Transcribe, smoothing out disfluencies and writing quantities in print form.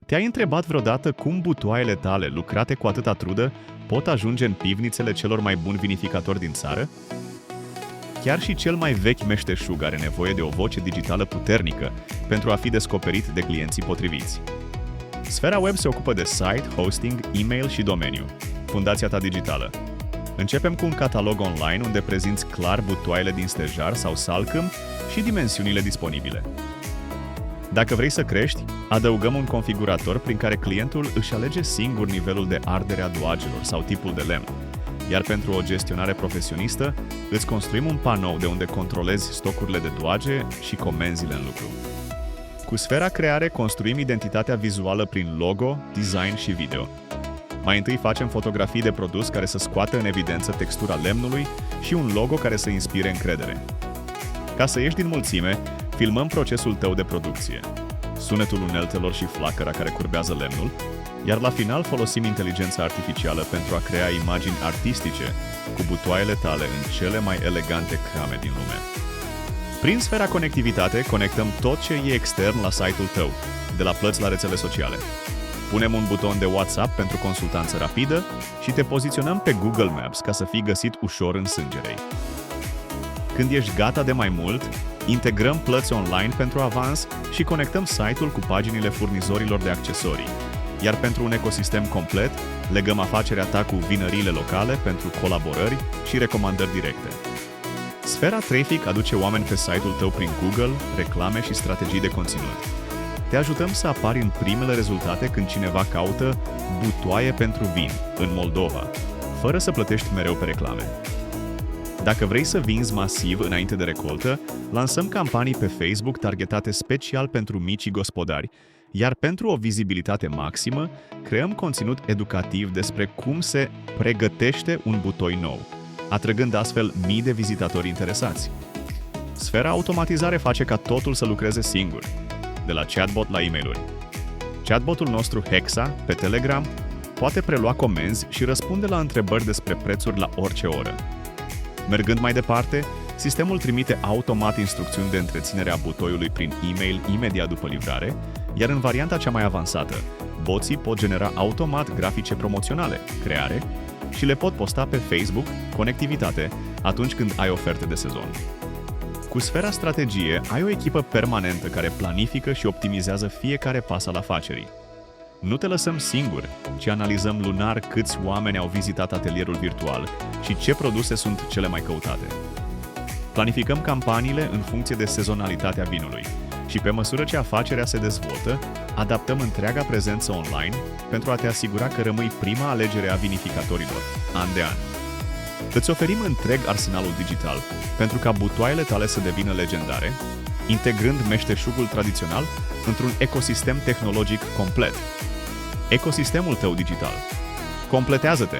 Te-ai întrebat vreodată cum butoaiele tale, lucrate cu atâta trudă, pot ajunge în pivnițele celor mai buni vinificatori din țară? Chiar și cel mai vechi meșteșug are nevoie de o voce digitală puternică pentru a fi descoperit de clienții potriviți. Sfera Web se ocupă de site, hosting, e-mail și domeniu, fundația ta digitală. Începem cu un catalog online unde prezinți clar butoaiele din stejar sau salcâm și dimensiunile disponibile. Dacă vrei să crești, adăugăm un configurator prin care clientul își alege singur nivelul de ardere a doagelor sau tipul de lemn, iar pentru o gestionare profesionistă, îți construim un panou de unde controlezi stocurile de doage și comenzile în lucru. Cu Sfera Creare construim identitatea vizuală prin logo, design și video. Mai întâi facem fotografii de produs care să scoată în evidență textura lemnului și un logo care să inspire încredere. Ca să ieși din mulțime, filmăm procesul tău de producție, sunetul uneltelor și flacăra care curbează lemnul, iar la final folosim inteligența artificială pentru a crea imagini artistice cu butoaiele tale în cele mai elegante crame din lume. Prin Sfera Conectivitate conectăm tot ce e extern la site-ul tău, de la plăți la rețele sociale. Punem un buton de WhatsApp pentru consultanță rapidă și te poziționăm pe Google Maps ca să fii găsit ușor în sângerei. Când ești gata de mai mult, integrăm plăți online pentru avans și conectăm site-ul cu paginile furnizorilor de accesorii. Iar pentru un ecosistem complet, legăm afacerea ta cu vinăriile locale pentru colaborări și recomandări directe. Sfera Traffic aduce oameni pe site-ul tău prin Google, reclame și strategii de conținut. Te ajutăm să apari în primele rezultate când cineva caută butoaie pentru vin în Moldova, fără să plătești mereu pe reclame. Dacă vrei să vinzi masiv înainte de recoltă, lansăm campanii pe Facebook targetate special pentru micii gospodari, iar pentru o vizibilitate maximă, creăm conținut educativ despre cum se pregătește un butoi nou, atrăgând astfel mii de vizitatori interesați. Sfera Automatizare face ca totul să lucreze singur, de la chatbot la e-mail-uri. Chatbotul nostru Hexa, pe Telegram, poate prelua comenzi și răspunde la întrebări despre prețuri la orice oră. Mergând mai departe, sistemul trimite automat instrucțiuni de întreținere a butoiului prin e-mail imediat după livrare, iar în varianta cea mai avansată, boții pot genera automat grafice promoționale, creare, și le pot posta pe Facebook, conectivitate, atunci când ai oferte de sezon. Cu Sfera Strategie, ai o echipă permanentă care planifică și optimizează fiecare pas al afacerii. Nu te lăsăm singur, ci analizăm lunar câți oameni au vizitat atelierul virtual și ce produse sunt cele mai căutate. Planificăm campaniile în funcție de sezonalitatea vinului și pe măsură ce afacerea se dezvoltă, adaptăm întreaga prezență online pentru a te asigura că rămâi prima alegere a vinificatorilor, an de an. Îți oferim întreg arsenalul digital pentru ca butoaiele tale să devină legendare, integrând meșteșugul tradițional într-un ecosistem tehnologic complet. Ecosistemul tău digital. Completează-te!